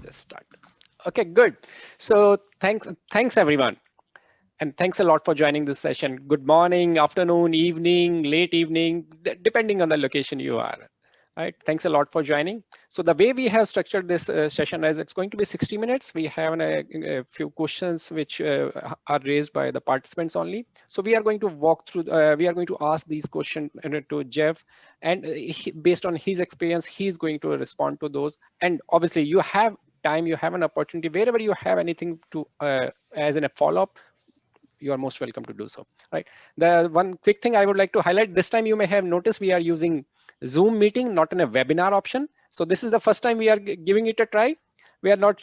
Just start. Okay, good. So thanks everyone. And thanks a lot for joining this session. Good morning, afternoon, evening, late evening, depending on the location you are. Right. Thanks a lot for joining. So the way we have structured this session is it's going to be 60 minutes. We have a few questions which are raised by the participants only. So we are going to walk through, we are going to ask these questions to Geoff, and based on his experience, he's going to respond to those. And obviously you have time, you have an opportunity, wherever you have anything to as in a follow-up, you are most welcome to do so, right? The one quick thing I would like to highlight, this time you may have noticed we are using Zoom meeting, not in a webinar option. So this is the first time we are giving it a try. We are not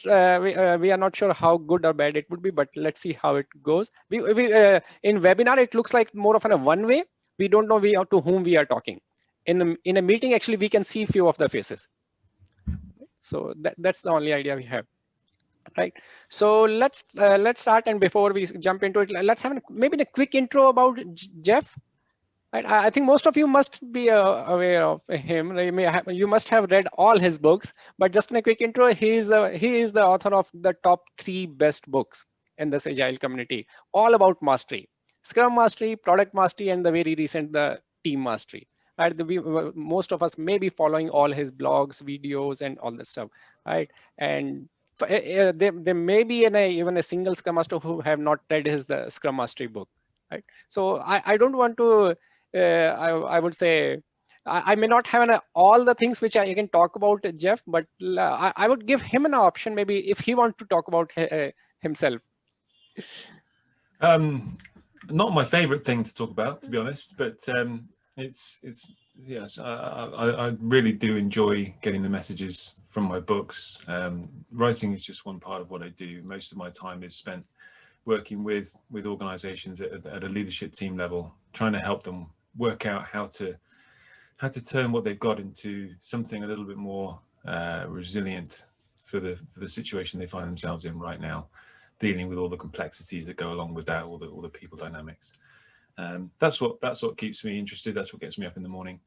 sure how good or bad it would be, but let's see how it goes. In webinar, it looks like more of a one way. We don't know to whom we are talking. In a meeting, actually, we can see few of the faces. So that's the only idea we have. Right. So let's start. And before we jump into it, let's have maybe a quick intro about Geoff. Right. I think most of you must be aware of him. You must have read all his books. But just in a quick intro, he is the author of the top 3 best books in this agile community, all about mastery: Scrum Mastery, Product Mastery, and the very recent the Team Mastery. Right. Most of us may be following all his blogs, videos, and all that stuff. Right. And there may be even a single Scrum Master who have not read the Scrum Mastery book, right? So I don't want to. I would say I may not have all the things which I can talk about Geoff, but I would give him an option maybe if he wants to talk about himself. Not my favorite thing to talk about, to be honest, but it's yes, I really do enjoy getting the messages from my books. Writing is just one part of what I do. Most of my time is spent working with organizations at a leadership team level, trying to help them work out how to turn what they've got into something a little bit more resilient for the situation they find themselves in right now, dealing with all the complexities that go along with that, all the people dynamics. That's what keeps me interested. That's what gets me up in the morning.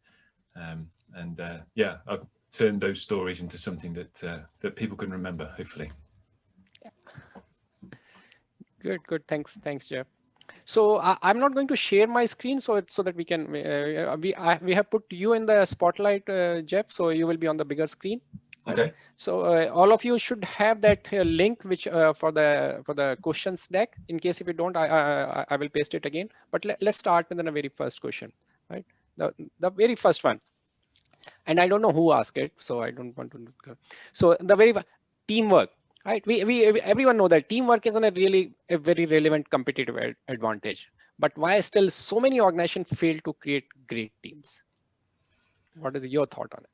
Yeah, I've turned those stories into something that people can remember, hopefully. Good. Thanks, Geoff. So I'm not going to share my screen so that we can we have put you in the spotlight, Geoff. So you will be on the bigger screen. Right? Okay. So all of you should have that link which for the questions deck. In case if you don't, I will paste it again. But let's start with the very first question, right? The very first one. And I don't know who asked it, so I don't want to. So the teamwork, right? Everyone know that teamwork is a very relevant competitive advantage. But why still so many organizations fail to create great teams? What is your thought on it?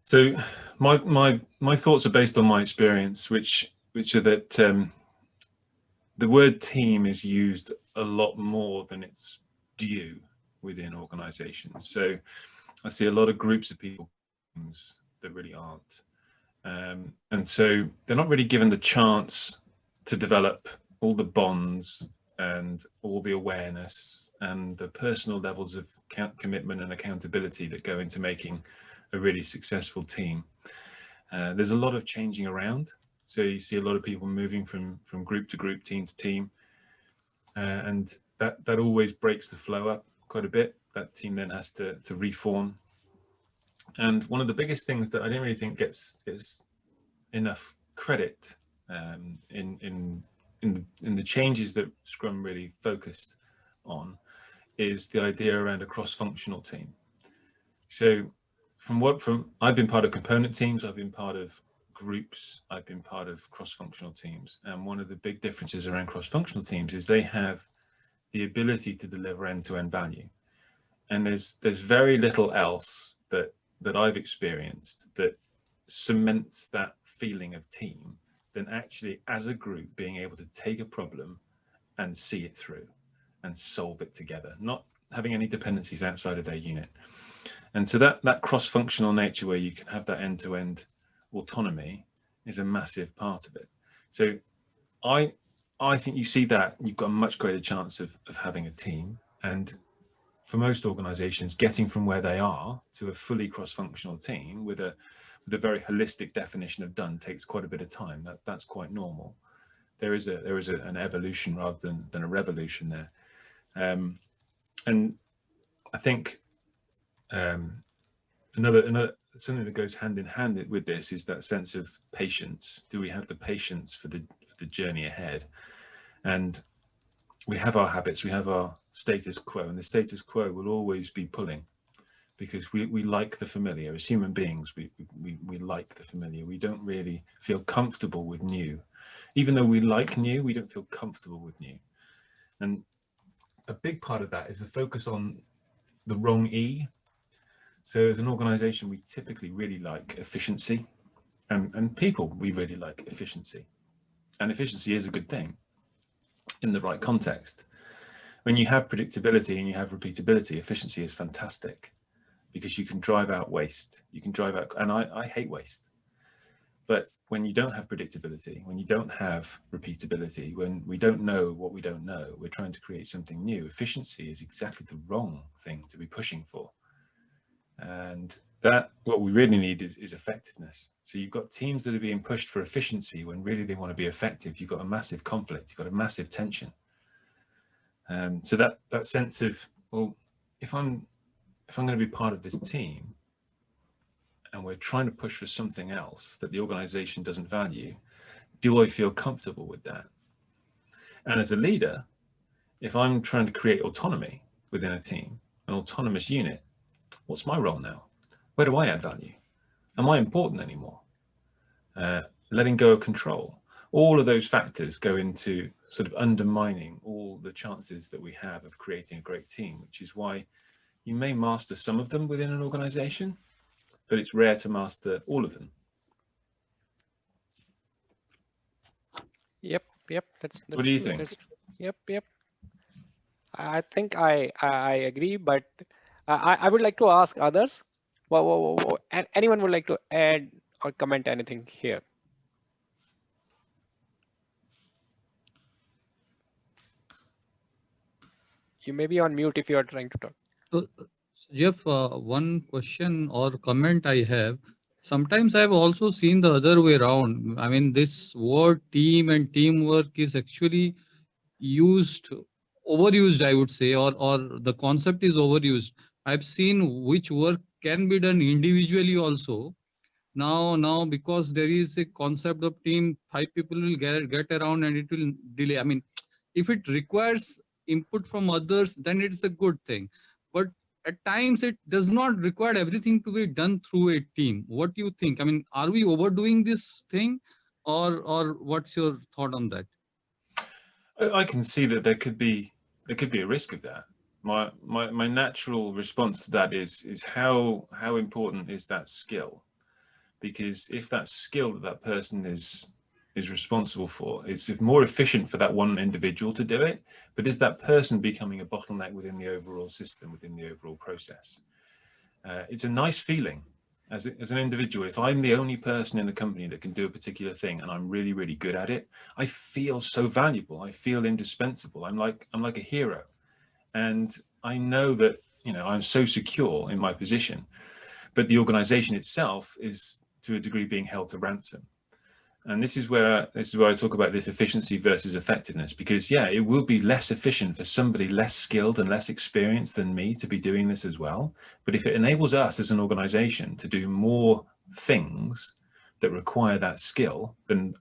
So my thoughts are based on my experience, which are that the word team is used a lot more than it's due within organizations. So I see a lot of groups of people that really aren't. And so they're not really given the chance to develop all the bonds and all the awareness and the personal levels of commitment and accountability that go into making a really successful team. There's a lot of changing around. So you see a lot of people moving from group to group, team to team. And that always breaks the flow up quite a bit. That team then has to reform. And one of the biggest things that I don't really think gets enough credit in the changes that Scrum really focused on is the idea around a cross-functional team. So I've been part of component teams, I've been part of groups, I've been part of cross-functional teams, and one of the big differences around cross-functional teams is they have the ability to deliver end-to-end value. And there's very little else that I've experienced that cements that feeling of team than actually as a group being able to take a problem and see it through and solve it together, not having any dependencies outside of their unit. And so that cross-functional nature where you can have that end-to-end autonomy is a massive part of it. So I think you see that you've got a much greater chance of having a team. And for most organizations, getting from where they are to a fully cross-functional team with the very holistic definition of done takes quite a bit of time. That's quite normal. There is an evolution rather than a revolution there. And I think another something that goes hand in hand with this is that sense of patience. Do we have the patience for the journey ahead? And we have our habits, we have our status quo, and the status quo will always be pulling, because we like the familiar. As human beings, we like the familiar. We don't really feel comfortable with new. Even though we like new, we don't feel comfortable with new. And a big part of that is the focus on the wrong E. So as an organization, we typically really like efficiency, and people, we really like efficiency. And efficiency is a good thing in the right context. When you have predictability and you have repeatability, efficiency is fantastic, because you can drive out waste. You can drive out, and I hate waste. But when you don't have predictability, when you don't have repeatability, when we don't know what we don't know, we're trying to create something new. Efficiency is exactly the wrong thing to be pushing for. And that, what we really need is effectiveness. So you've got teams that are being pushed for efficiency when really they want to be effective. You've got a massive conflict, you've got a massive tension. So that sense of, well, if I'm going to be part of this team and we're trying to push for something else that the organization doesn't value, do I feel comfortable with that? And as a leader, if I'm trying to create autonomy within a team, an autonomous unit, what's my role now? Where do I add value? Am I important anymore? Letting go of control. All of those factors go into sort of undermining all the chances that we have of creating a great team, which is why you may master some of them within an organization, but it's rare to master all of them. Yep. That's what do you true. think? Yep. I think I agree, but I would like to ask others. Anyone would like to add or comment anything here? You may be on mute if you are trying to talk. So, Jeff, one question or comment I have. Sometimes I've also seen the other way around. I mean, this word team and teamwork is actually overused, I would say, or the concept is overused. I've seen which work can be done individually also. Now, because there is a concept of team, 5 people will get around and it will delay. I mean, if it requires input from others, then it's a good thing. But at times it does not require everything to be done through a team. What do you think? I mean, are we overdoing this thing, or what's your thought on that? I can see that there could be a risk of that. My natural response to that is how important is that skill? Because if that skill that person is responsible for, it's more efficient for that one individual to do it, but is that person becoming a bottleneck within the overall system, within the overall process? It's a nice feeling as an individual. If I'm the only person in the company that can do a particular thing and I'm really, really good at it, I feel so valuable. I feel indispensable. I'm like a hero. And I know that, I'm so secure in my position, but the organization itself is to a degree being held to ransom. And this is where I talk about this efficiency versus effectiveness, because it will be less efficient for somebody less skilled and less experienced than me to be doing this as well. But if it enables us as an organization to do more things that require that skill than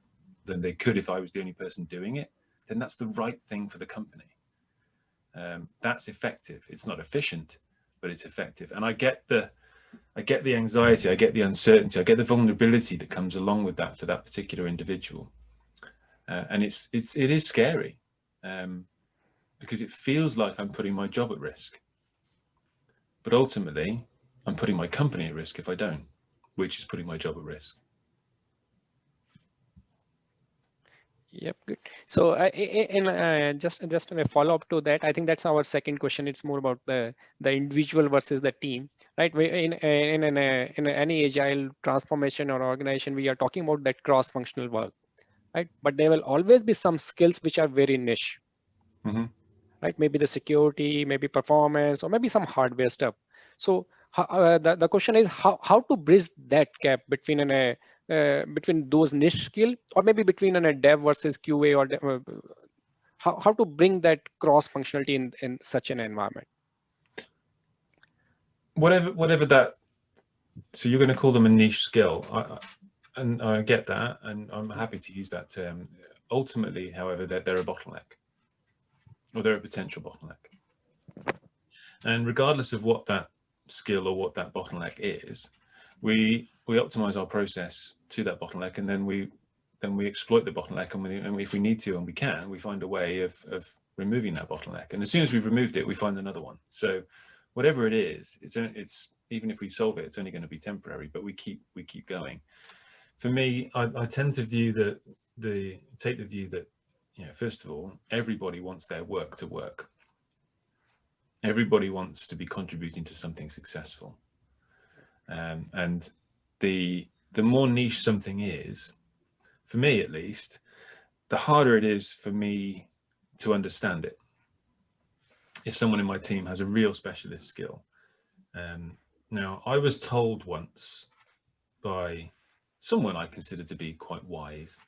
they could if I was the only person doing it, then that's the right thing for the company. That's effective. It's not efficient, but it's effective. And I get the anxiety, I get the uncertainty, I get the vulnerability that comes along with that for that particular individual. And it is scary, because it feels like I'm putting my job at risk. But ultimately, I'm putting my company at risk if I don't, which is putting my job at risk. Yep, good. So, just in a follow up to that, I think that's our second question. It's more about the individual versus the team, right? In any agile transformation or organization, we are talking about that cross functional work, right? But there will always be some skills which are very niche, right? Maybe the security, maybe performance, or maybe some hardware stuff. So, the question is how to bridge that gap between between those niche skill, or maybe between a dev versus QA, or how to bring that cross functionality in such an environment. Whatever that, so you're going to call them a niche skill, and I get that, and I'm happy to use that term. Ultimately, however, they're a bottleneck, or they're a potential bottleneck. And regardless of what that skill or what that bottleneck is, we optimize our process to that bottleneck, and then we exploit the bottleneck, and if we need to, and we can, we find a way of removing that bottleneck. And as soon as we've removed it, we find another one. So whatever it is, it's even if we solve it, it's only going to be temporary, but we keep going. For me, I tend to view take the view that, first of all, everybody wants their work to work. Everybody wants to be contributing to something successful. And the more niche something is, for me at least, the harder it is for me to understand it. If someone in my team has a real specialist skill. Now, I was told once by someone I consider to be quite wise,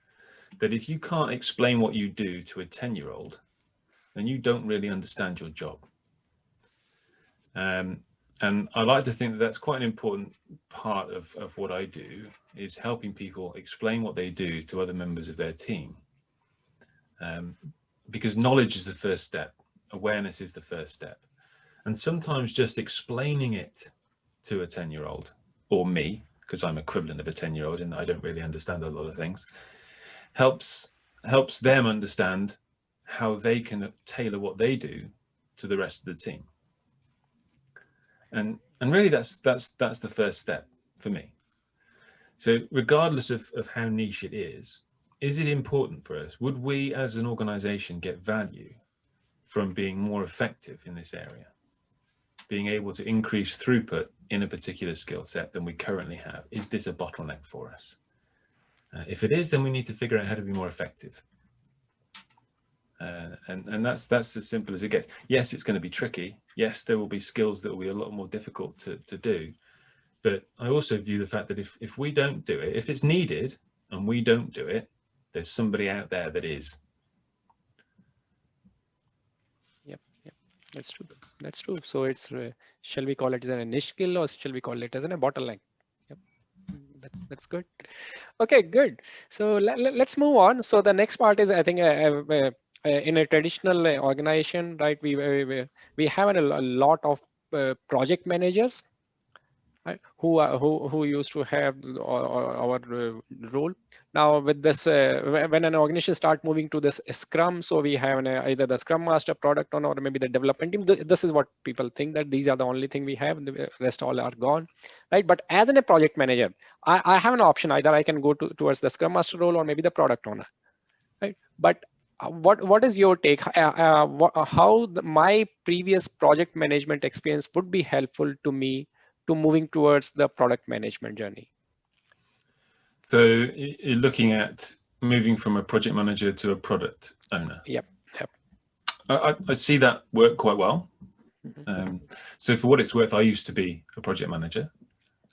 that if you can't explain what you do to a 10-year-old, then you don't really understand your job. And I like to think that that's quite an important part of what I do, is helping people explain what they do to other members of their team. Because knowledge is the first step, awareness is the first step. And sometimes just explaining it to a 10-year-old, or me, because I'm equivalent of a 10-year-old and I don't really understand a lot of things, helps them understand how they can tailor what they do to the rest of the team. And really that's the first step for me. So regardless of how niche it is it important for us? Would we as an organization get value from being more effective in this area? Being able to increase throughput in a particular skill set than we currently have? Is this a bottleneck for us? If it is, then we need to figure out how to be more effective. And that's as simple as it gets. Yes, it's going to be tricky. Yes, there will be skills that will be a lot more difficult to do. But I also view the fact that if we don't do it, if it's needed and we don't do it, there's somebody out there that is. Yep, that's true. That's true. So it's shall we call it as a niche skill, or shall we call it as a bottleneck? Yep, that's good. Okay, good. So let's move on. So the next part is, I think, in a traditional organization, right? We have a lot of project managers, right, who used to have our role. Now with this, when an organization start moving to this Scrum, so we have either the Scrum Master, product owner, or maybe the development team. This is what people think, that these are the only thing we have, the rest all are gone, right? But as a project manager, I have an option. Either I can go towards the Scrum Master role, or maybe the product owner, right? But what is your take? How my previous project management experience would be helpful to me to moving towards the product management journey? So you're looking at moving from a project manager to a product owner. Yep. I see that work quite well. So for what it's worth, I used to be a project manager,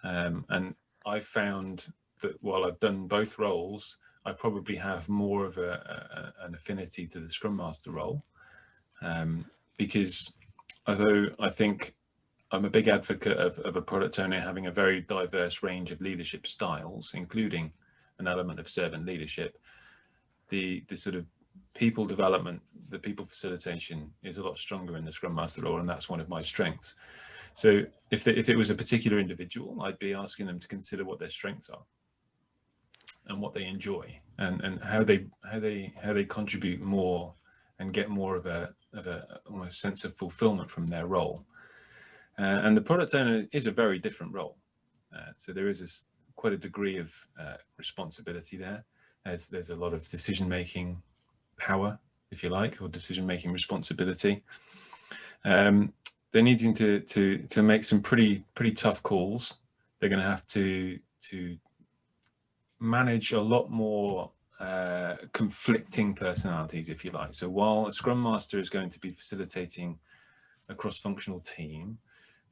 and I found that while I've done both roles, I probably have more of an affinity to the Scrum Master role, because although I think I'm a big advocate of a product owner having a very diverse range of leadership styles, including an element of servant leadership, the sort of people development, the people facilitation is a lot stronger in the Scrum Master role, and that's one of my strengths. So if it was a particular individual, I'd be asking them to consider what their strengths are and what they enjoy, and how they contribute more and get more of a almost sense of fulfillment from their role. And the product owner is a very different role. So there is quite a degree of responsibility there. There's a lot of decision-making power, if you like, or decision-making responsibility. They're needing to make some pretty tough calls. They're going to have to manage a lot more conflicting personalities, if you like. So while a Scrum Master is going to be facilitating a cross-functional team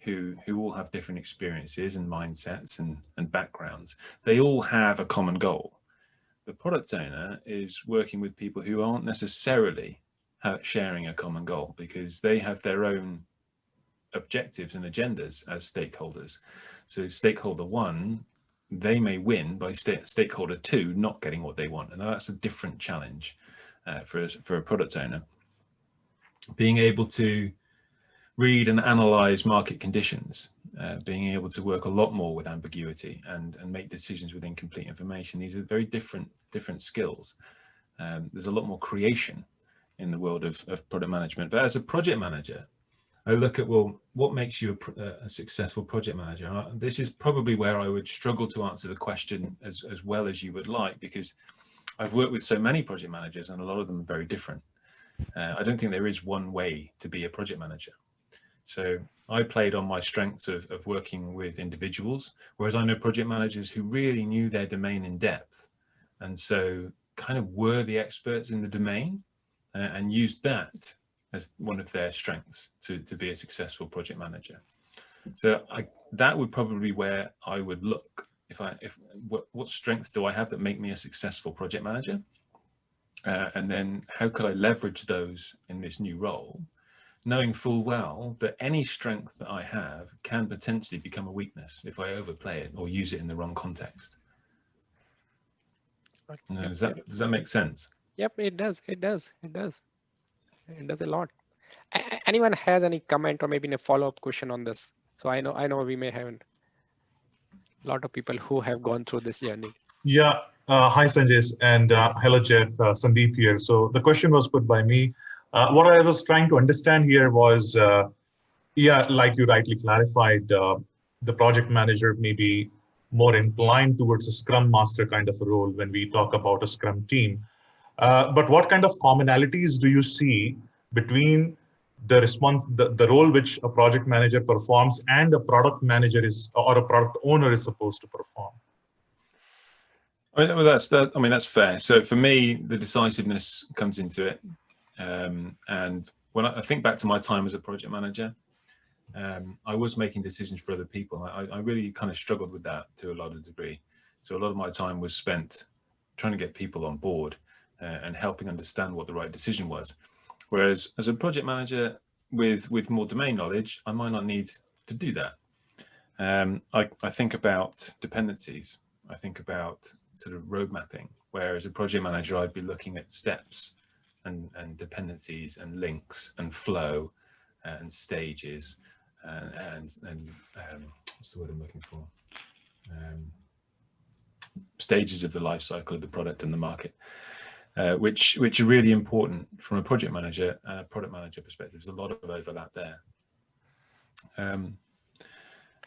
who all have different experiences and mindsets and backgrounds. They all have a common goal. The product owner is working with people who aren't necessarily sharing a common goal, because they have their own objectives and agendas as stakeholders. So stakeholder one, they may win by stakeholder two not getting what they want, and that's a different challenge for a product owner. Being able to read and analyze market conditions, being able to work a lot more with ambiguity and make decisions with incomplete information. These are very different skills. There's a lot more creation in the world of product management. But as a project manager, I look at, well, what makes you a successful project manager? And this is probably where I would struggle to answer the question as well as you would like, because I've worked with so many project managers and a lot of them are very different. I don't think there is one way to be a project manager. So I played on my strengths of working with individuals, whereas I know project managers who really knew their domain in depth, and so kind of were the experts in the domain and used that as one of their strengths to be a successful project manager. So that would probably be where I would look. What strengths do I have that make me a successful project manager? And then how could I leverage those in this new role, knowing full well that any strength that I have can potentially become a weakness if I overplay it or use it in the wrong context. Yep, Does that make sense? Yep, it does. It does a lot. Anyone has any comment or maybe a follow-up question on this? So I know we may have a lot of people who have gone through this journey. Yeah. Hi, Sanjay, and hello, Geoff. Sandeep here. So the question was put by me. What I was trying to understand here was, yeah, like you rightly clarified, the project manager may be more inclined towards a Scrum Master kind of a role when we talk about a Scrum team. But what kind of commonalities do you see between the role which a project manager performs and a product manager or a product owner is supposed to perform? Well, that's fair. So for me, the decisiveness comes into it. And when I think back to my time as a project manager, I was making decisions for other people. I really kind of struggled with that to a lot of degree. So a lot of my time was spent trying to get people on board and helping understand what the right decision was. Whereas as a project manager with more domain knowledge, I might not need to do that. I think about dependencies. I think about sort of road mapping, where as a project manager, I'd be looking at steps and dependencies and links and flow and stages and what's the word I'm looking for? Stages of the life cycle of the product and the market, which are really important from a project manager and a product manager perspective. There's a lot of overlap there.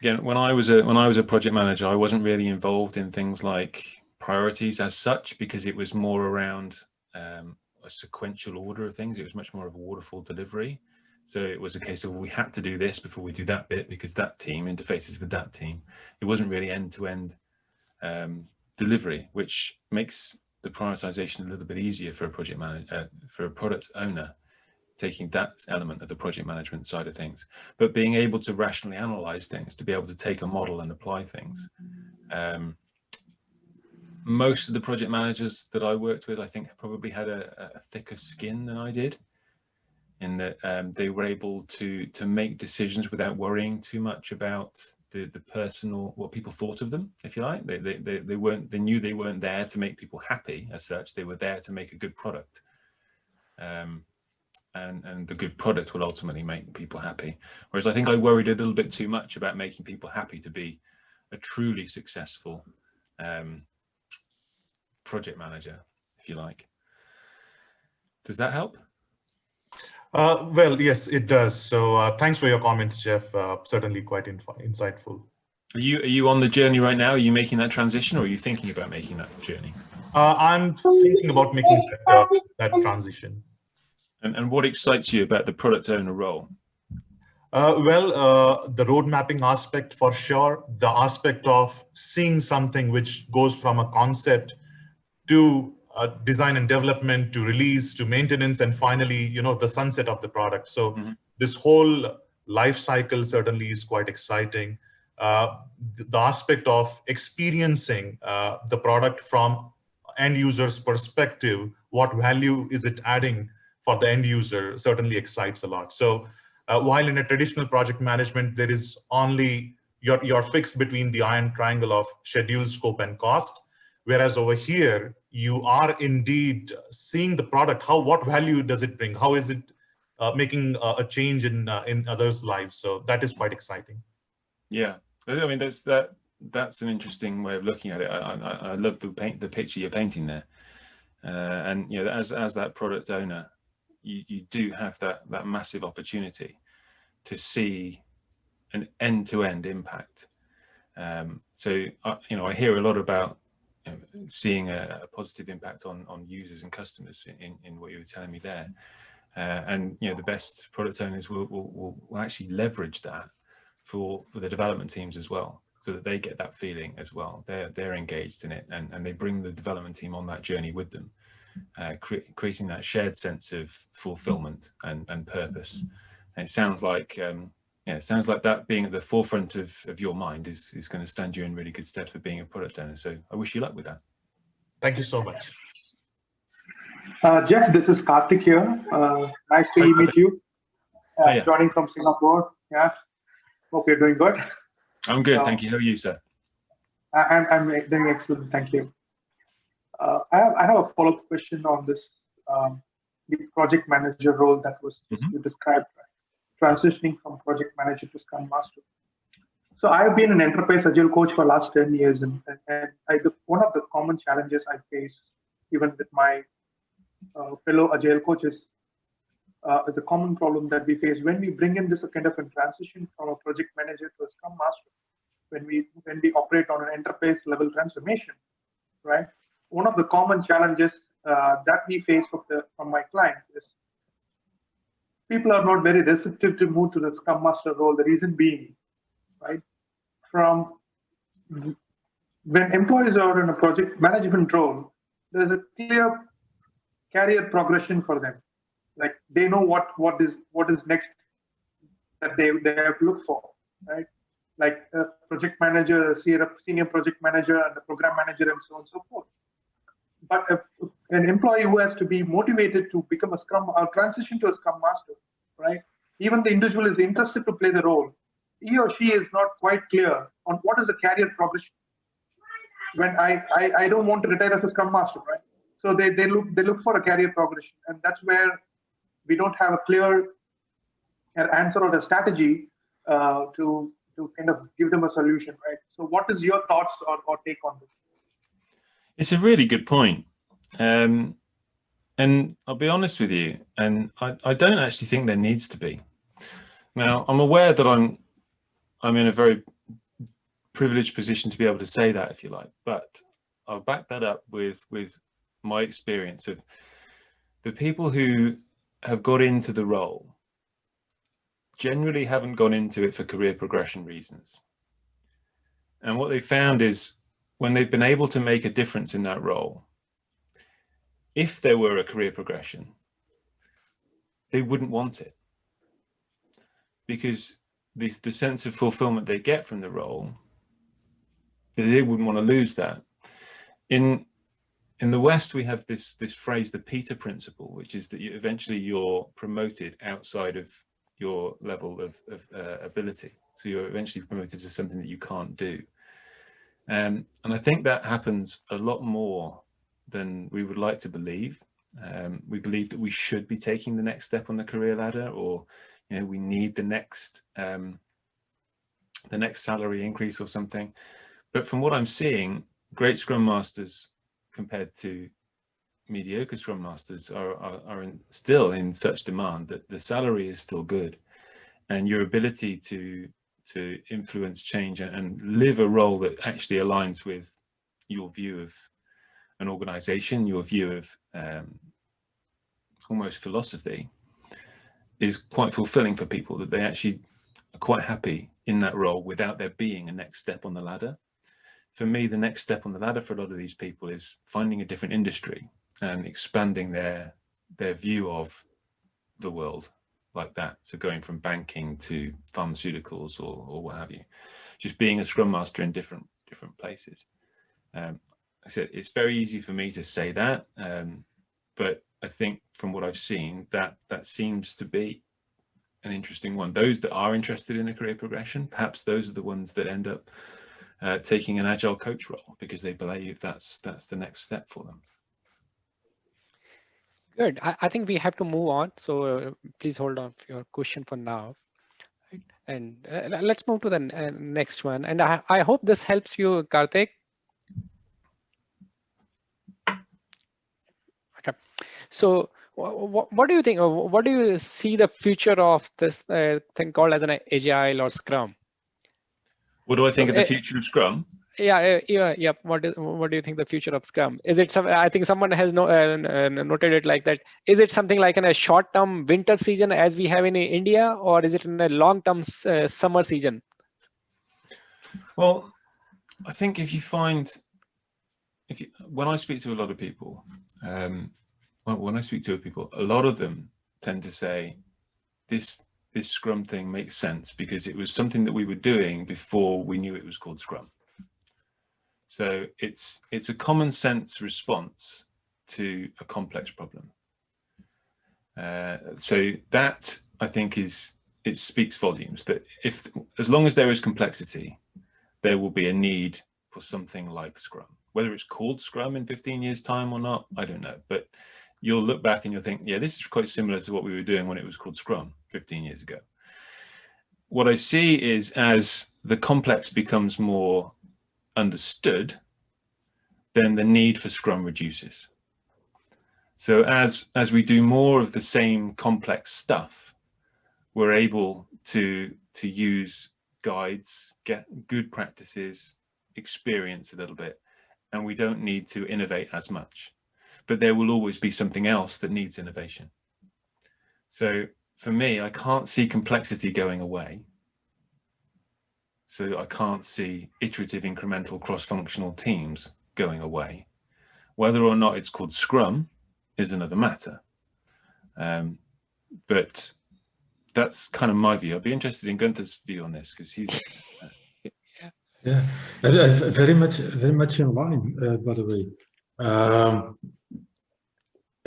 Again, when I was a project manager, I wasn't really involved in things like priorities as such, because it was more around a sequential order of things. It was much more of a waterfall delivery. So it was a case of, we had to do this before we do that bit because that team interfaces with that team. It wasn't really end-to-end delivery, which makes the prioritization a little bit easier for a project manager, for a product owner, taking that element of the project management side of things, but being able to rationally analyze things, to be able to take a model and apply things. Most of the project managers that I worked with, I think, probably had a thicker skin than I did, in that they were able to make decisions without worrying too much about the personal, what people thought of them, if you like. They knew they weren't there to make people happy as such. They were there to make a good product. And the good product will ultimately make people happy. Whereas I think I worried a little bit too much about making people happy to be a truly successful project manager, if you like. Does that help? Well, yes, it does. So thanks for your comments, Geoff. Certainly quite insightful. Are you on the journey right now? Are you making that transition, or are you thinking about making that journey? I'm thinking about making that transition. And what excites you about the product owner role? Well, the road mapping aspect for sure, the aspect of seeing something which goes from a concept to design and development, to release, to maintenance, and finally, the sunset of the product. So this whole life cycle certainly is quite exciting. The aspect of experiencing the product from end user's perspective, what value is it adding for the end user, certainly excites a lot. So while in a traditional project management, there is only you're fixed between the iron triangle of schedule, scope, and cost. Whereas over here, you are indeed seeing the product. What value does it bring? How is it making a change in others' lives? So that is quite exciting. Yeah, I mean that's an interesting way of looking at it. I love the picture you're painting there, and you know, as that product owner, you do have that massive opportunity to see an end-to-end impact. So you know, I hear a lot about seeing a positive impact on users and customers in what you were telling me there, and you know, the best product owners will actually leverage that for the development teams as well, so that they get that feeling as well. They're engaged in it, and they bring the development team on that journey with them, creating that shared sense of fulfillment and purpose. And it sounds like yeah, it sounds like that being at the forefront of your mind is going to stand you in really good stead for being a product owner. So I wish you luck with that. Thank you so much. Geoff, this is Karthik here. Nice to meet you. Yeah. Joining from Singapore. Yeah. Hope you're doing good. I'm good, thank you. How are you, sir? I'm doing excellent, thank you. I have a follow-up question on this the project manager role that was you described, right? Transitioning from project manager to Scrum Master. So I've been an enterprise agile coach for the last 10 years, and one of the common challenges I face, even with my fellow agile coaches, the common problem that we face when we bring in this kind of a transition from a project manager to a Scrum Master, when we operate on an enterprise level transformation, right? One of the common challenges that we face from my clients is people are not very receptive to move to the Scrum Master role. The reason being, right, from when employees are in a project management role, there's a clear career progression for them. Like they know what is next that they have to look for, right? Like a project manager, a senior project manager, and a program manager, and so on and so forth. But an employee who has to be motivated to become a Scrum or transition to a Scrum Master, right? Even the individual is interested to play the role. He or she is not quite clear on what is the career progression. When I don't want to retire as a Scrum Master, right? So they look for a career progression, and that's where we don't have a clear answer or a strategy to kind of give them a solution, right? So what is your thoughts or take on this? It's a really good point. And I'll be honest with you, and I don't actually think there needs to be. Now, I'm aware that I'm in a very privileged position to be able to say that, if you like, but I'll back that up with my experience of the people who have got into the role generally haven't gone into it for career progression reasons. And what they found is when they've been able to make a difference in that role, if there were a career progression, they wouldn't want it, because the sense of fulfillment they get from the role, they wouldn't want to lose that. In the West, we have this phrase, the Peter principle, which is that eventually you're promoted outside of your level of ability. So you're eventually promoted to something that you can't do. And I think that happens a lot more than we would like to believe. We believe that we should be taking the next step on the career ladder, or we need the next salary increase or something. But from what I'm seeing, great Scrum Masters compared to mediocre Scrum Masters are still in such demand that the salary is still good, and your ability to influence change and live a role that actually aligns with your view of an organization, your view of almost philosophy, is quite fulfilling for people, that they actually are quite happy in that role without there being a next step on the ladder. For me, the next step on the ladder for a lot of these people is finding a different industry and expanding their view of the world, like that. So going from banking to pharmaceuticals or what have you, just being a Scrum Master in different places. I said it's very easy for me to say that, but I think from what I've seen, that seems to be an interesting one. Those that are interested in a career progression, perhaps those are the ones that end up taking an agile coach role because they believe that's the next step for them. Good. I think we have to move on. So please hold on for your question for now. Right? And let's move to the next one. And I hope this helps you, Karthik. Okay. So what do you think? What do you see the future of this thing called as an agile or Scrum? What do I think of the future of Scrum? Yeah. What do you think the future of Scrum? Is it some? I think someone has noted it like that. Is it something like in a short-term winter season as we have in India, or is it in a long-term summer season? Well, I think when I speak to a lot of people, when I speak to people, a lot of them tend to say this Scrum thing makes sense because it was something that we were doing before we knew it was called Scrum. So it's a common sense response to a complex problem. So that I think it speaks volumes that as long as there is complexity, there will be a need for something like Scrum. Whether it's called Scrum in 15 years time or not, I don't know. But you'll look back and you'll think, yeah, this is quite similar to what we were doing when it was called Scrum 15 years ago. What I see is as the complex becomes more understood, then the need for Scrum reduces. So as we do more of the same complex stuff, we're able to use guides, get good practices, experience a little bit, and we don't need to innovate as much. But there will always be something else that needs innovation. So for me, I can't see complexity going away. So I can't see iterative, incremental, cross-functional teams going away. Whether or not it's called Scrum is another matter. But that's kind of my view. I'd be interested in Gunther's view on this because he's... Yeah, very much in line, by the way.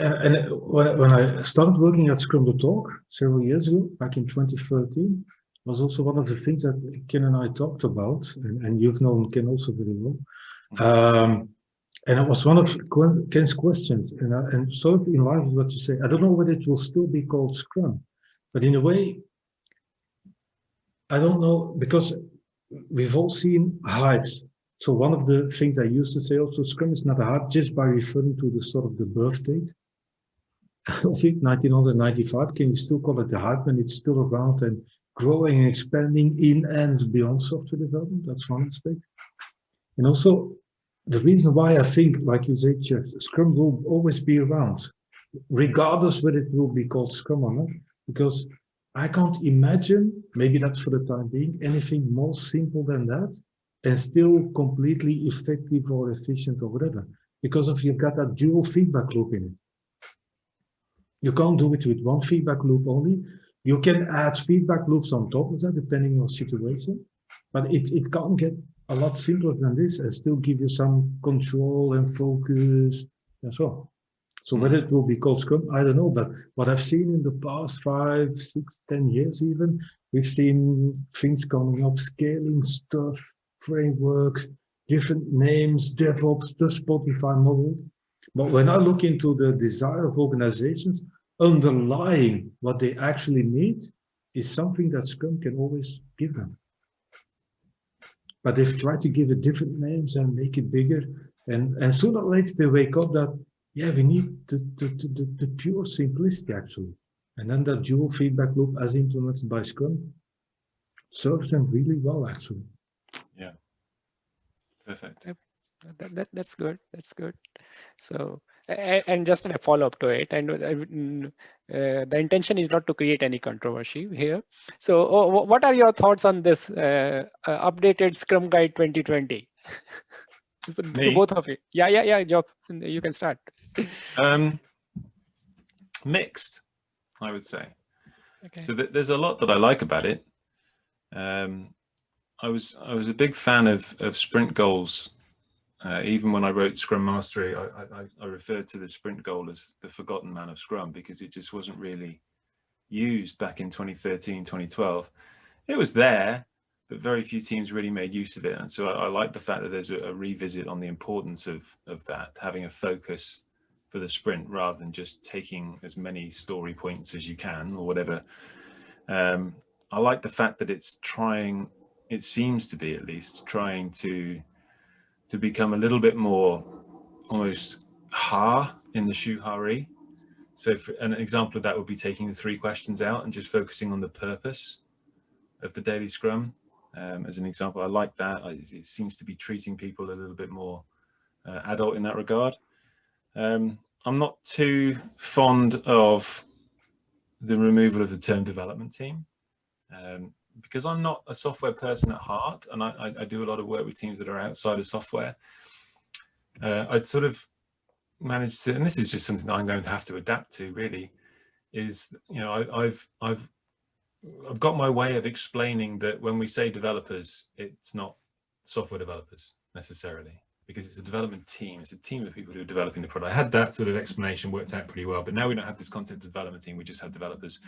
And when I started working at Scrum.org several years ago, back in 2013, was also one of the things that Ken and I talked about, and you've known Ken also very well. And it was one of Ken's questions, and sort of in line with what you say. I don't know whether it will still be called Scrum, but in a way, I don't know, because we've all seen hypes. So one of the things I used to say also, Scrum is not a hype just by referring to the sort of the birth date. I think 1995, can you still call it a hype when it's still around and growing and expanding in and beyond software development? That's one aspect. And also, the reason why I think, like you said, Geoff, Scrum will always be around, regardless whether it will be called Scrum or not, because I can't imagine, maybe that's for the time being, anything more simple than that and still completely effective or efficient or whatever, because if you've got that dual feedback loop in it. You can't do it with one feedback loop only. You can add feedback loops on top of that, depending on situation, but it can't get a lot simpler than this and still give you some control and focus and so on. So whether it will be called Scrum, I don't know, but what I've seen in the past 5, 6, 10 years even, we've seen things coming up, scaling stuff, frameworks, different names, DevOps, the Spotify model. But when I look into the desire of organizations, underlying what they actually need is something that Scrum can always give them. But they've tried to give it different names and make it bigger. And sooner or later they wake up that, yeah, we need the pure simplicity actually. And then that dual feedback loop as implemented by Scrum serves them really well actually. Yeah, perfect. That's good. That's good. So, and just a follow up to it, and the intention is not to create any controversy here. So, what are your thoughts on this updated Scrum Guide 2020? To both of you. Yeah, Geoff, you can start. Mixed, I would say. Okay. So there's a lot that I like about it. I was a big fan of sprint goals. Even when I wrote Scrum Mastery, I referred to the sprint goal as the forgotten man of Scrum, because it just wasn't really used back in 2013, 2012. It was there, but very few teams really made use of it. And so I like the fact that there's a revisit on the importance of that, having a focus for the sprint rather than just taking as many story points as you can or whatever. I like the fact that it's trying, it seems to be at least, trying to become a little bit more almost in the shuhari. So for an example of that would be taking the 3 questions out and just focusing on the purpose of the daily scrum. As an example, I like that. It seems to be treating people a little bit more adult in that regard. I'm not too fond of the removal of the term development team, because I'm not a software person at heart, and I do a lot of work with teams that are outside of software. I'd sort of managed to, and this is just something that I'm going to have to adapt to really, is, you know, I've got my way of explaining that when we say developers, it's not software developers necessarily, because it's a development team. It's a team of people who are developing the product. I had that sort of explanation worked out pretty well, but now we don't have this concept of development team. We just have developers.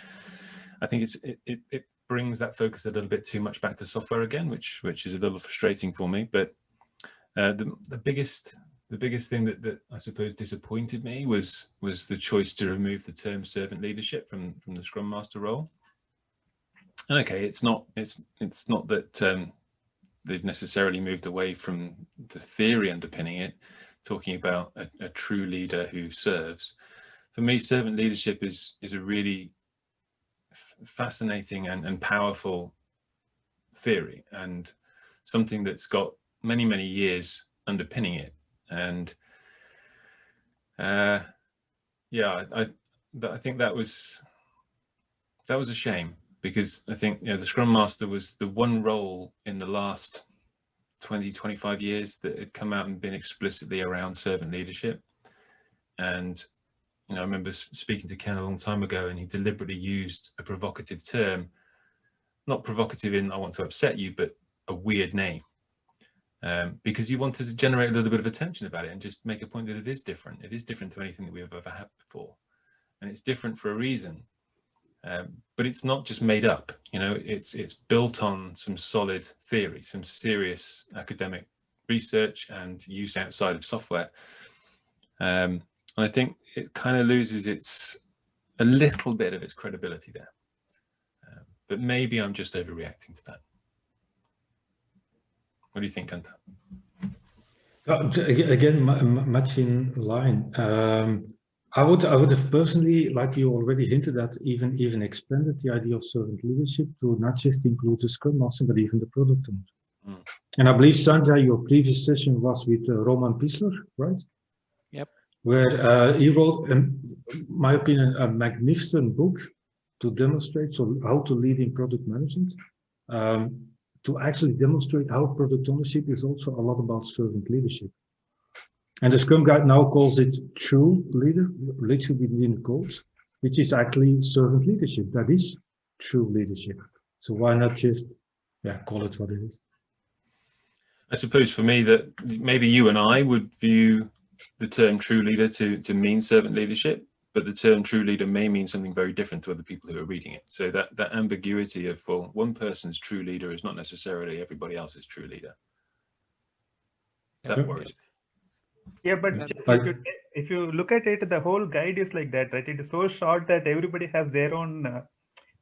I think it brings that focus a little bit too much back to software again, which is a little frustrating for me. But the biggest thing that I suppose disappointed me was the choice to remove the term servant leadership from the Scrum Master role. And okay, it's not that they've necessarily moved away from the theory underpinning it, talking about a true leader who serves. For me, servant leadership is a really fascinating and powerful theory, and something that's got many years underpinning it. And yeah, I think that was a shame, because I think, you know, the Scrum Master was the one role in the last 20-25 years that had come out and been explicitly around servant leadership. And, you know, I remember speaking to Ken a long time ago, and he deliberately used a provocative term, not provocative in I want to upset you, but a weird name, because he wanted to generate a little bit of attention about it and just make a point that it is different. It is different to anything that we've ever had before, and it's different for a reason. But it's not just made up, you know, it's built on some solid theory, some serious academic research and use outside of software. And I think it kind of loses a little bit of its credibility there. But maybe I'm just overreacting to that. What do you think, Kanta? Again, much in line. I would have personally, like you already hinted at, even expanded the idea of servant leadership to not just include the Scrum Master, but even the product owner. And I believe, Sanjay, your previous session was with Roman Pisler, right? Yep. Where he wrote, in my opinion, a magnificent book to demonstrate how to lead in product management, to actually demonstrate how product ownership is also a lot about servant leadership. And the Scrum Guide now calls it true leader, literally within quotes, which is actually servant leadership. That is true leadership. So why not just, call it what it is? I suppose for me that maybe you and I would view the term true leader to mean servant leadership, but the term true leader may mean something very different to other people who are reading it. So that ambiguity of, well, one person's true leader is not necessarily everybody else's true leader. That worries me. Yeah, but if you look at it, the whole guide is like that, right? It is so short that everybody has their own,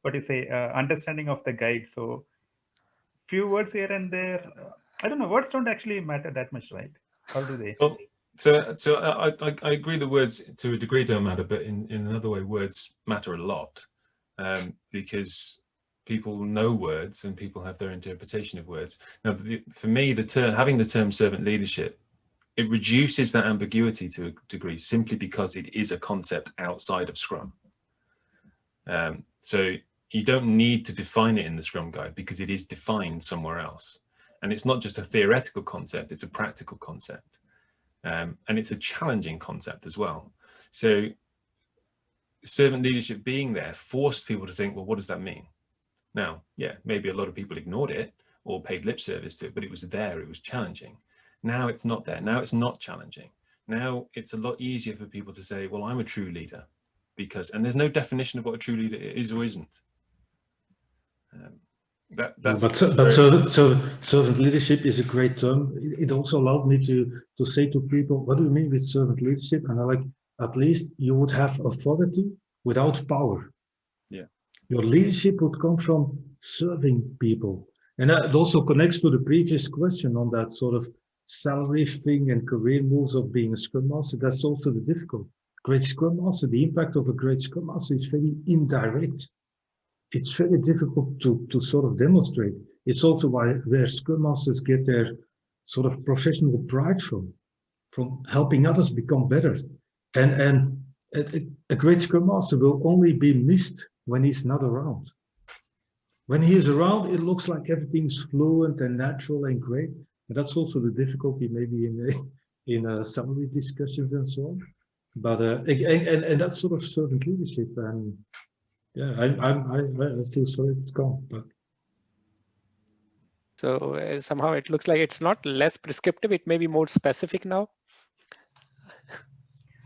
understanding of the guide. So few words here and there. I don't know. Words don't actually matter that much, right? How do they? Well, so I agree that words to a degree don't matter, but in another way, words matter a lot, because people know words and people have their interpretation of words. Now, for me, having the term servant leadership, it reduces that ambiguity to a degree simply because it is a concept outside of Scrum. So you don't need to define it in the Scrum Guide because it is defined somewhere else. And it's not just a theoretical concept, it's a practical concept. And it's a challenging concept as well. So servant leadership being there forced people to think, well, what does that mean? Now, yeah, maybe a lot of people ignored it or paid lip service to it, but it was there, it was challenging. Now it's not there, now it's not challenging. Now it's a lot easier for people to say, well, I'm a true leader, because, and there's no definition of what a true leader is or isn't. Servant leadership is a great term. It also allowed me to say to people, what do you mean with servant leadership? And I like, at least you would have authority without power. Yeah. Your leadership would come from serving people. And that also connects to the previous question on that sort of salary thing and career moves of being a Scrum Master. That's also the difficult. Great Scrum Master, the impact of a great Scrum Master is very indirect. It's very difficult to sort of demonstrate. It's also where Scrum Masters get their sort of professional pride from helping others become better. And a great Scrum Master will only be missed when he's not around. When he is around, it looks like everything's fluent and natural and great. And that's also the difficulty maybe in salary discussions and so on. But and that's sort of servant leadership. And yeah, I feel sorry it's gone. But so somehow it looks like it's not less prescriptive; it may be more specific now.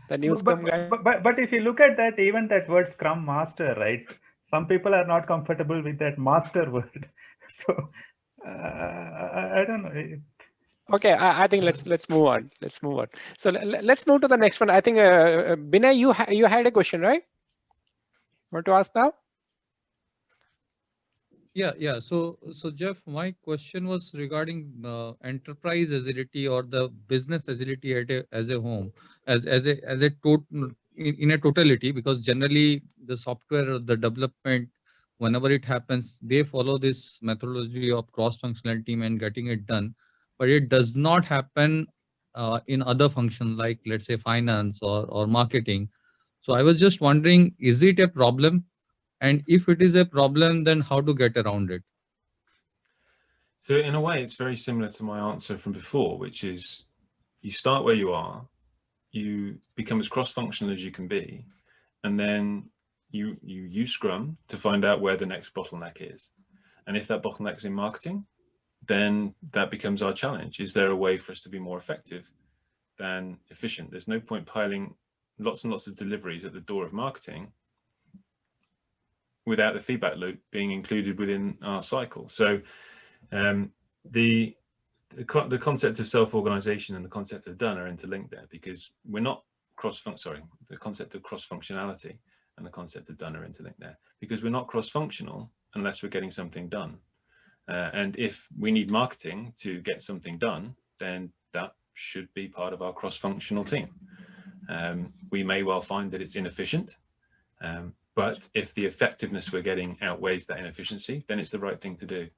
The new Scrum guy. But if you look at that, even that word Scrum Master, right? Some people are not comfortable with that master word. So I don't know. Okay, I think let's move on. Let's move on. So let's move to the next one. I think Binay, you had a question, right? Want to ask now? Yeah. So Geoff, my question was regarding enterprise agility or the business agility as a home, as a total in a totality, because generally the software or the development, whenever it happens, they follow this methodology of cross-functional team and getting it done, but it does not happen in other functions like, let's say, finance or marketing. So I was just wondering, is it a problem? And if it is a problem, then how to get around it? So in a way, it's very similar to my answer from before, which is you start where you are, you become as cross-functional as you can be, and then you use Scrum to find out where the next bottleneck is. And if that bottleneck is in marketing, then that becomes our challenge. Is there a way for us to be more effective than efficient? There's no point piling lots and lots of deliveries at the door of marketing without the feedback loop being included within our cycle. So the concept of self-organization and the concept of done are interlinked there, because we're not the concept of cross-functionality and the concept of done are interlinked there, because we're not cross-functional unless we're getting something done. And if we need marketing to get something done, then that should be part of our cross-functional team. We may well find that it's inefficient, but if the effectiveness we're getting outweighs that inefficiency, then it's the right thing to do.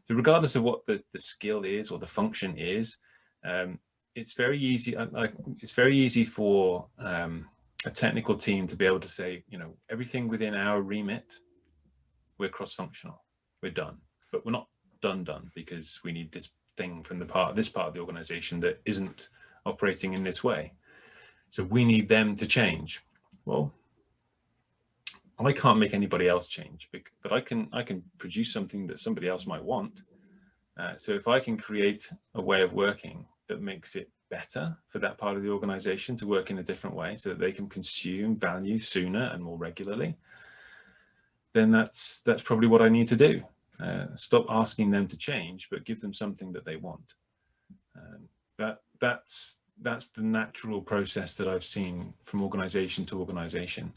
So regardless of what the skill is or the function is, it's very easy. It's very easy for a technical team to be able to say, you know, everything within our remit, we're cross-functional, we're done, but we're not done because we need this thing from this part of the organization that isn't operating in this way. So we need them to change. Well, I can't make anybody else change, but I can produce something that somebody else might want. So if I can create a way of working that makes it better for that part of the organization to work in a different way so that they can consume value sooner and more regularly, then that's probably what I need to do. Stop asking them to change, but give them something that they want. That's the natural process that I've seen from organization to organization.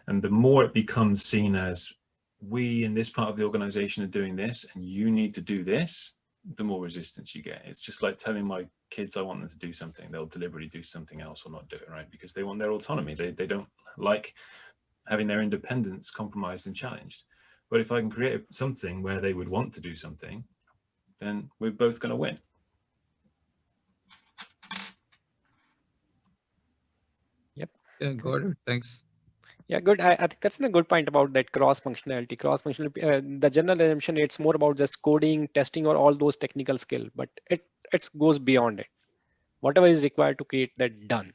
And the more it becomes seen as we in this part of the organization are doing this and you need to do this, the more resistance you get. It's just like telling my kids I want them to do something. They'll deliberately do something else or not do it, right? Because they want their autonomy. They don't like having their independence compromised and challenged. But if I can create something where they would want to do something, then we're both going to win. Yep. Yeah, got it. Thanks. Yeah, good. I think that's a good point about that cross-functionality. The general assumption, it's more about just coding, testing, or all those technical skill, but it goes beyond it. Whatever is required to create that done.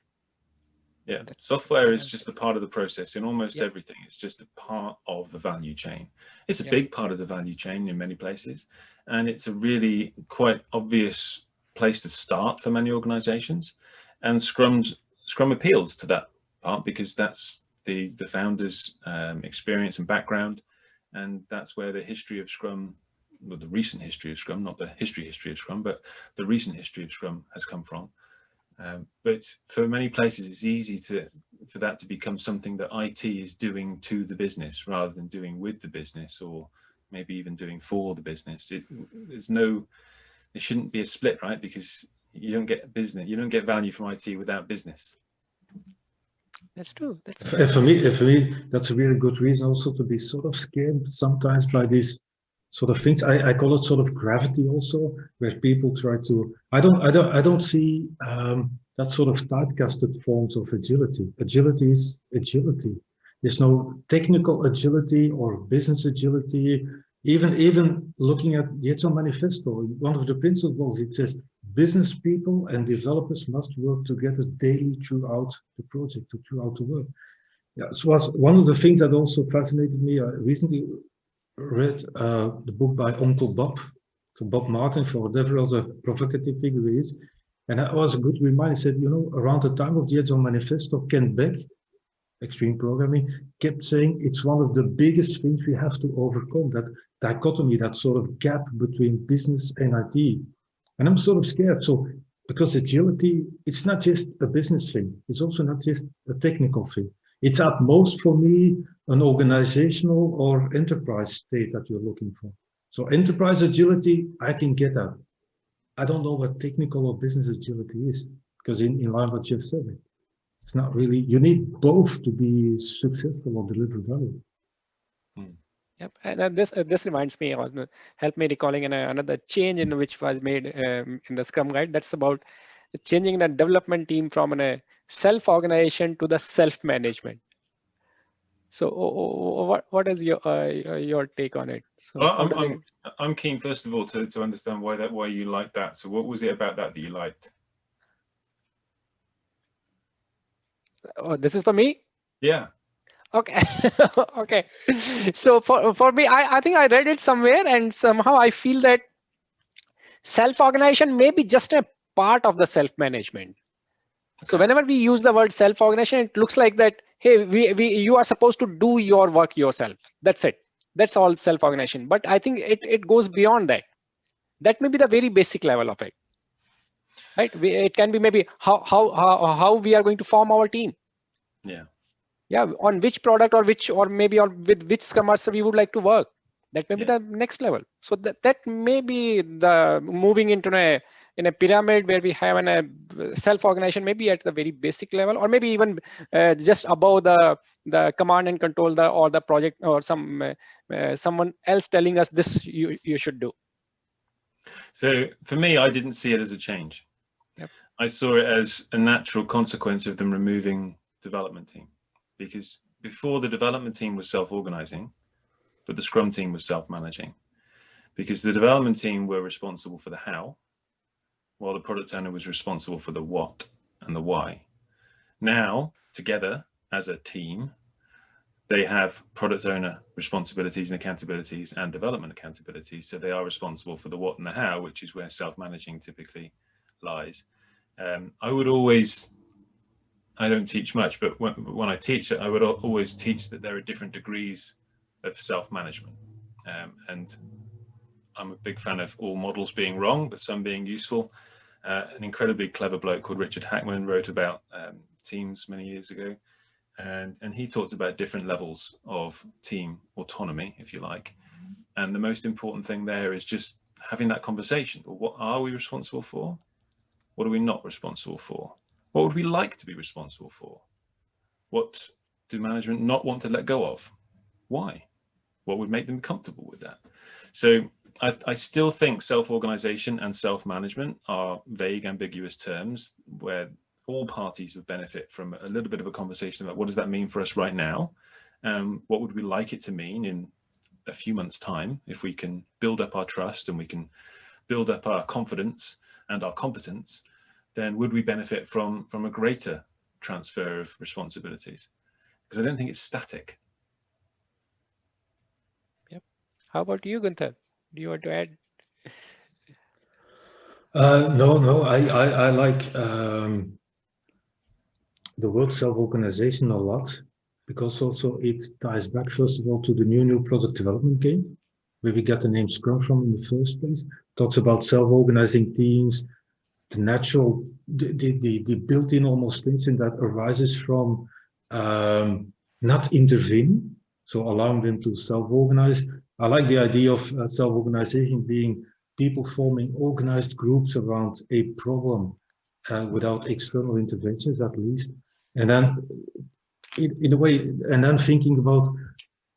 Yeah, software is just a part of the process in almost everything. It's just a part of the value chain. It's a big part of the value chain in many places, and it's a really quite obvious place to start for many organizations. And Scrum appeals to that part because that's the founder's experience and background, and that's where the history of Scrum, well, the recent history of Scrum, not the history of Scrum, but the recent history of Scrum has come from. But for many places, it's easy for that to become something that IT is doing to the business rather than doing with the business, or maybe even doing for the business. There shouldn't be a split, right? Because you don't get value from IT without business. That's true. And for me, that's a really good reason also to be sort of scared sometimes by these sort of things. I call it sort of gravity also, where people try to. I don't see that sort of typecasted forms of agility. Agility is agility. There's no technical agility or business agility. Even looking at the Agile Manifesto, one of the principles, it says business people and developers must work together daily throughout the project, throughout the work. Yeah, so was one of the things that also fascinated me. I recently read the book by Uncle Bob, to Bob Martin, for whatever other provocative figure he is. And that was a good reminder. He said, around the time of the Agile Manifesto, Ken Beck, extreme programming, kept saying it's one of the biggest things we have to overcome, that dichotomy, that sort of gap between business and IT. And I'm sort of scared. So, because agility, it's not just a business thing. It's also not just a technical thing. It's at most for me an organizational or enterprise state that you're looking for. So enterprise agility, I can get at. I don't know what technical or business agility is, because in line with what Geoff said, it's not really, you need both to be successful or deliver value. Yep, and this reminds me, or help me recalling another change in which was made in the Scrum Guide. That's about changing the development team from a self-organization to the self-management. So, what is your take on it? So, I'm keen, first of all, to understand why you like that. So, what was it about that you liked? Oh, this is for me? Yeah. Okay. Okay. So for me, I think I read it somewhere, and somehow I feel that self-organization may be just a part of the self-management. Okay. So whenever we use the word self-organization, it looks like that, hey, you are supposed to do your work yourself. That's it. That's all self-organization. But I think it goes beyond that. That may be the very basic level of it. Right? It can be maybe how we are going to form our team. Yeah. Yeah, on which product or with which Scrum Master we would like to work. That may be the next level. So that may be the moving into in a pyramid where we have a self-organization, maybe at the very basic level, or maybe even just above the command and control or the project, or someone else telling us this you should do. So for me, I didn't see it as a change. Yep. I saw it as a natural consequence of them removing development team. Because before, the development team was self-organizing, but the Scrum team was self-managing. Because the development team were responsible for the how, while the product owner was responsible for the what and the why. Now, together as a team, they have product owner responsibilities and accountabilities and development accountabilities. So they are responsible for the what and the how, which is where self-managing typically lies. I don't teach much, but when I teach it, I would always teach that there are different degrees of self-management. And I'm a big fan of all models being wrong, but some being useful. An incredibly clever bloke called Richard Hackman wrote about teams many years ago. And he talked about different levels of team autonomy, if you like. And the most important thing there is just having that conversation. Well, what are we responsible for? What are we not responsible for? What would we like to be responsible for? What do management not want to let go of? Why? What would make them comfortable with that? So I still think self-organization and self-management are vague, ambiguous terms where all parties would benefit from a little bit of a conversation about what does that mean for us right now? What would we like it to mean in a few months' time if we can build up our trust and we can build up our confidence and our competence? Then would we benefit from a greater transfer of responsibilities, because I don't think it's static. Yep. How about you, Gunther? Do you want to add? No, I like the word self-organization a lot, because also it ties back, first of all, to the new product development game, where we get the name Scrum from in the first place. Talks about self-organizing teams, the natural, the built-in almost tension that arises from not intervening, so allowing them to self-organize. I like the idea of self-organization being people forming organized groups around a problem without external interventions, at least. And then, in a way, and then thinking about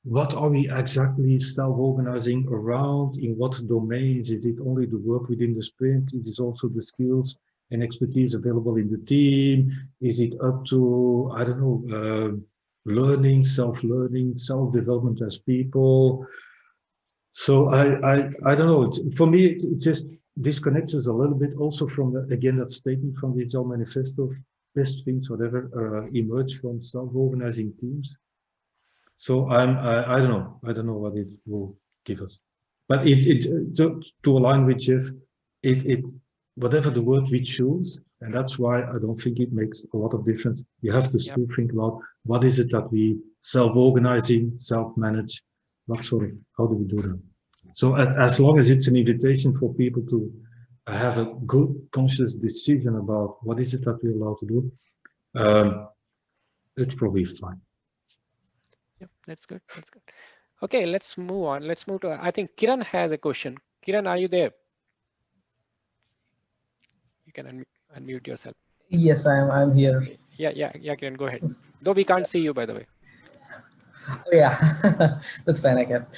what are we exactly self-organizing around, in what domains? Is it only the work within the sprint? Is it also the skills and expertise available in the team? Is it up to, I don't know, learning, self-learning, self-development as people? So I don't know. For me, it just disconnects us a little bit also from, again, that statement from the Agile Manifesto, best things, whatever, emerge from self-organizing teams. So I don't know what it will give us, but to align with Geoff, whatever the word we choose, and that's why I don't think it makes a lot of difference. You have to still think about what is it that we self-organizing, self-manage, what sort of, how do we do that? So as long as it's an invitation for people to have a good conscious decision about what is it that we're allowed to do, it's probably fine. Yep, that's good. That's good. Okay, let's move on. Let's move to, I think Kiran has a question. Kiran, are you there? You can unmute yourself. Yes, I'm here. Yeah, Kiran, go ahead. Though we can't see you, by the way. Yeah, that's fine, I guess.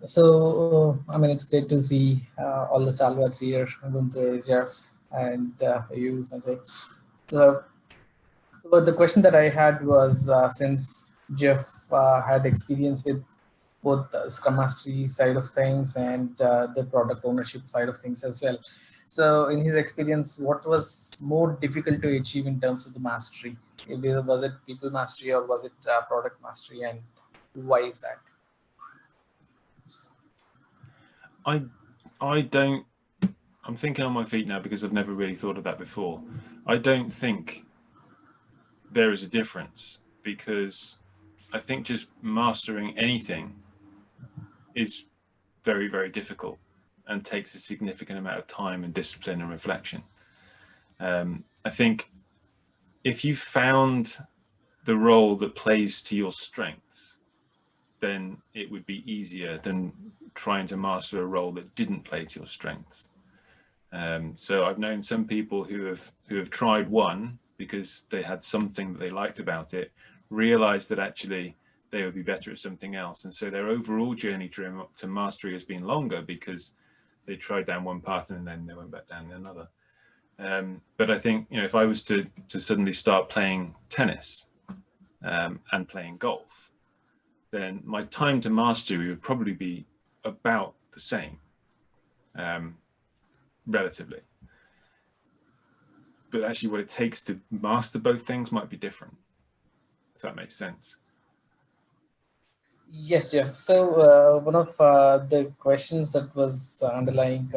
So, I mean, it's great to see all the stalwarts here, Gunther, Geoff, and you, Sanjay. So, but the question that I had was, since Geoff had experience with both the Scrum Mastery side of things and the product ownership side of things as well. So in his experience, what was more difficult to achieve in terms of the mastery? Was it people mastery or was it product mastery, and why is that? I'm thinking on my feet now because I've never really thought of that before. I don't think there is a difference, because I think just mastering anything is very, very difficult and takes a significant amount of time and discipline and reflection. I think if you found the role that plays to your strengths, then it would be easier than trying to master a role that didn't play to your strengths. So I've known some people who have tried one because they had something that they liked about it, realized that actually they would be better at something else. And so their overall journey to mastery has been longer because they tried down one path and then they went back down another. But I think, if I was to suddenly start playing tennis and playing golf, then my time to mastery would probably be about the same, relatively. But actually what it takes to master both things might be different, if that makes sense. Yes, Geoff. So one of the questions that was underlying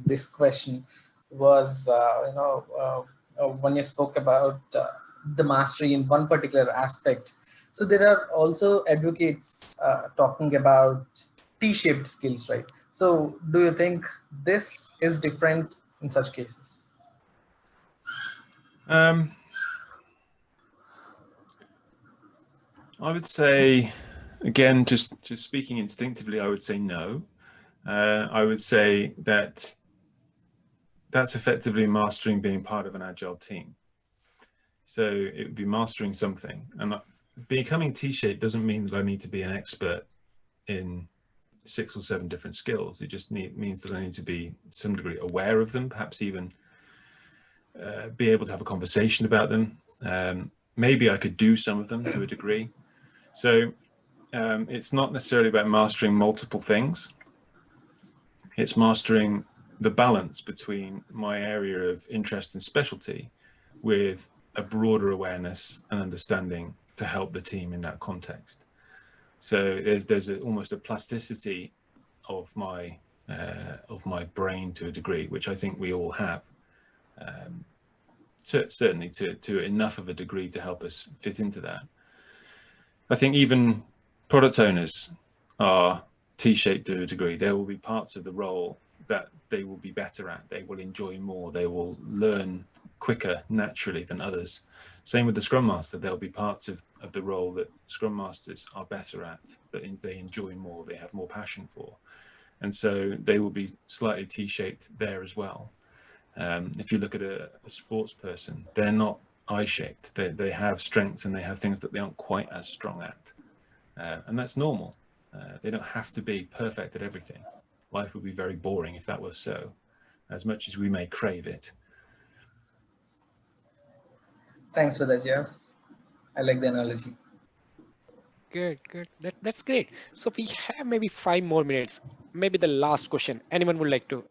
this question was, when you spoke about the mastery in one particular aspect. So there are also advocates talking about T-shaped skills, right? So do you think this is different in such cases? I would say, again, just speaking instinctively, I would say no. I would say that that's effectively mastering being part of an agile team. So it would be mastering something, and becoming T-shaped doesn't mean that I need to be an expert in 6 or 7 different skills. It just means that I need to be to some degree aware of them, perhaps even be able to have a conversation about them. Maybe I could do some of them to a degree. So it's not necessarily about mastering multiple things. It's mastering the balance between my area of interest and specialty with a broader awareness and understanding to help the team in that context. So there's almost a plasticity of my brain to a degree, which I think we all have, certainly to enough of a degree to help us fit into that. I think even product owners are T-shaped to a degree. There will be parts of the role that they will be better at, they will enjoy more, they will learn quicker naturally than others. Same with the Scrum Master. There'll be parts of the role that Scrum Masters are better at, that they enjoy more, they have more passion for. And so they will be slightly T-shaped there as well. If you look at a sports person, they're not I-shaped. They have strengths and they have things that they aren't quite as strong at. And that's normal. They don't have to be perfect at everything. Life would be very boring if that was so, as much as we may crave it. Thanks for that, Geoff. I like the analogy. Good. That's great. So we have maybe 5 more minutes. Maybe the last question. Anyone would like to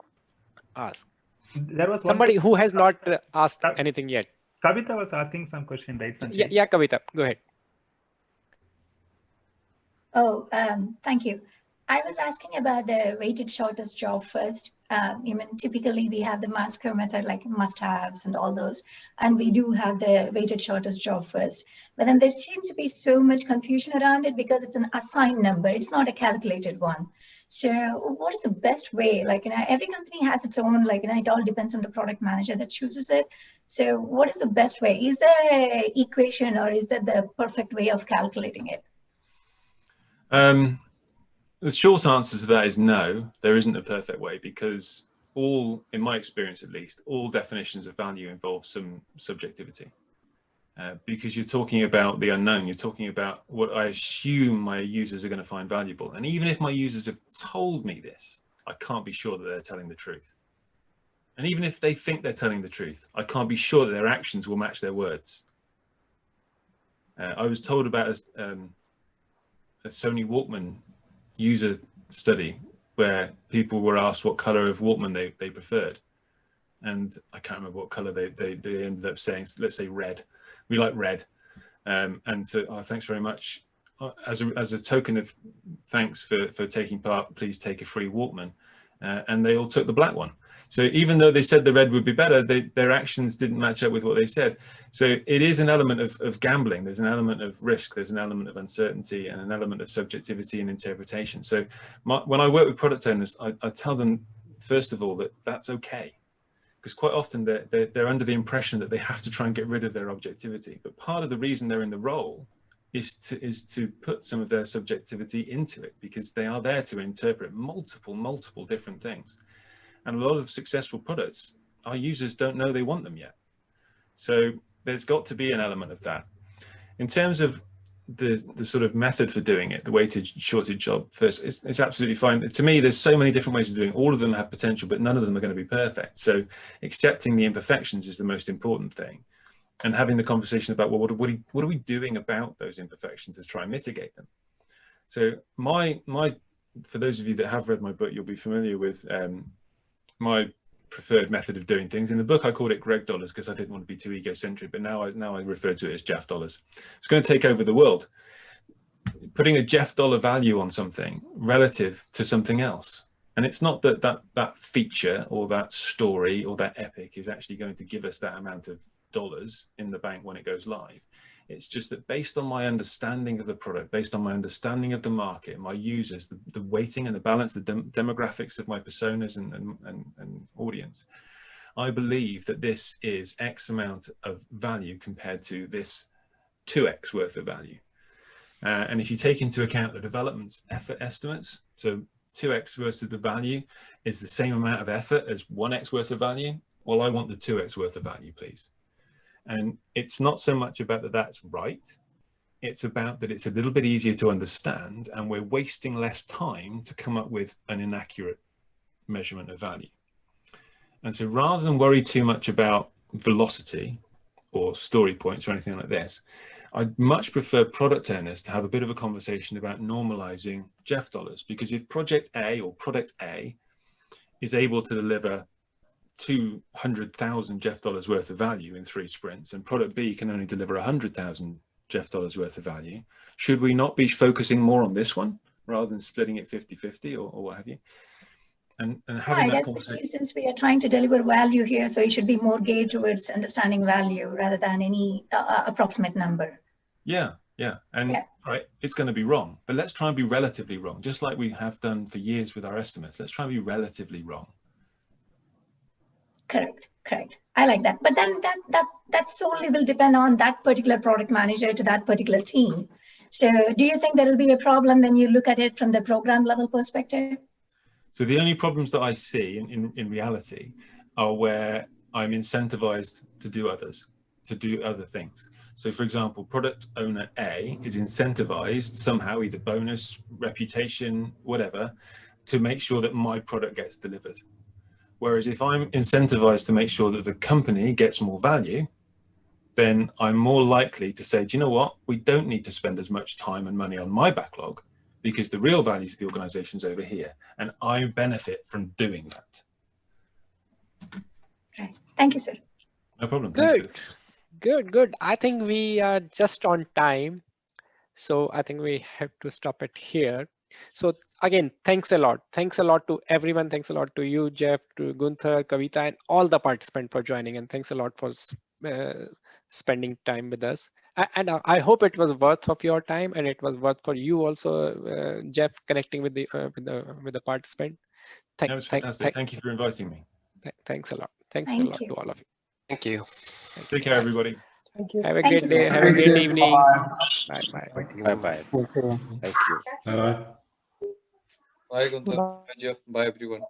ask? There was Somebody who has not asked anything yet. Kavita was asking some question, right? Yeah, Kavita, go ahead. Oh, thank you. I was asking about the weighted shortest job first. Typically we have the master method like must-haves and all those, and we do have the weighted shortest job first. But then there seems to be so much confusion around it because it's an assigned number. It's not a calculated one. So what is the best way? Every company has its own, it all depends on the product manager that chooses it. So what is the best way? Is there an equation or is that the perfect way of calculating it? The short answer to that is no, there isn't a perfect way, because all, in my experience at least, all definitions of value involve some subjectivity. Because you're talking about the unknown, you're talking about what I assume my users are going to find valuable. And even if my users have told me this, I can't be sure that they're telling the truth. And even if they think they're telling the truth, I can't be sure that their actions will match their words. I was told about a Sony Walkman user study where people were asked what color of Walkman they preferred, and I can't remember what color they ended up saying. So let's say red. We like red, and so thanks very much. As a token of thanks for taking part, please take a free Walkman, and they all took the black one. So even though they said the red would be better, their actions didn't match up with what they said. So it is an element of gambling. There's an element of risk. There's an element of uncertainty and an element of subjectivity and interpretation. So when I work with product owners, I tell them, first of all, that that's okay. Because quite often they're under the impression that they have to try and get rid of their objectivity. But part of the reason they're in the role is to put some of their subjectivity into it, because they are there to interpret multiple different things. And a lot of successful products, our users don't know they want them yet. So there's got to be an element of that. In terms of the sort of method for doing it, the weighted shorted job first, it's absolutely fine. To me, there's so many different ways of doing it. All of them have potential, but none of them are going to be perfect. So accepting the imperfections is the most important thing. And having the conversation about, well, what are we doing about those imperfections to try and mitigate them? So for those of you that have read my book, you'll be familiar with my preferred method of doing things. In the book, I called it Greg dollars because I didn't want to be too egocentric, but now I refer to it as Geoff dollars. It's going to take over the world. Putting a Geoff dollar value on something relative to something else. And it's not that feature or that story or that epic is actually going to give us that amount of dollars in the bank when it goes live. It's just that based on my understanding of the product, based on my understanding of the market, my users, the weighting and the balance, the demographics of my personas and audience, I believe that this is X amount of value compared to this 2X worth of value. And if you take into account the development effort estimates, so 2X versus the value is the same amount of effort as 1X worth of value, well, I want the 2X worth of value, please. And it's not so much about that that's right. It's about that it's a little bit easier to understand and we're wasting less time to come up with an inaccurate measurement of value. And so rather than worry too much about velocity or story points or anything like this, I'd much prefer product owners to have a bit of a conversation about normalizing Geoff dollars, because if project A or product A is able to deliver $200,000 Geoff dollars worth of value in 3 sprints, and product B can only deliver $100,000 Geoff dollars worth of value. Should we not be focusing more on this one rather than splitting it 50-50 or what have you? And having that conversation, since we are trying to deliver value here, so it should be more geared towards understanding value rather than any approximate number. Yeah. Right, it's going to be wrong, but let's try and be relatively wrong, just like we have done for years with our estimates. Let's try and be relatively wrong. Correct. I like that. But then that solely will depend on that particular product manager to that particular team. So do you think there will be a problem when you look at it from the program level perspective? So the only problems that I see in reality are where I'm incentivized to do other things. So for example, product owner A is incentivized somehow, either bonus, reputation, whatever, to make sure that my product gets delivered. Whereas if I'm incentivized to make sure that the company gets more value, then I'm more likely to say, do you know what? We don't need to spend as much time and money on my backlog, because the real value to the organization is over here, and I benefit from doing that. Okay. Thank you, sir. No problem. Good. I think we are just on time. So I think we have to stop it here. So again, thanks a lot. Thanks a lot to everyone. Thanks a lot to you, Geoff, to Gunther, Kavita, and all the participants for joining. And thanks a lot for spending time with us. And I hope it was worth of your time, and it was worth for you also, Geoff, connecting with the participant. That was fantastic. Thank you for inviting me. Thanks a lot. Thanks a lot to all of you. Thank you. Take care, everybody. Thank you. Have a great day. Have a great evening. Bye. Bye. Thank you. Bye. Bye, Gunther. Bye, Geoff. Bye, everyone.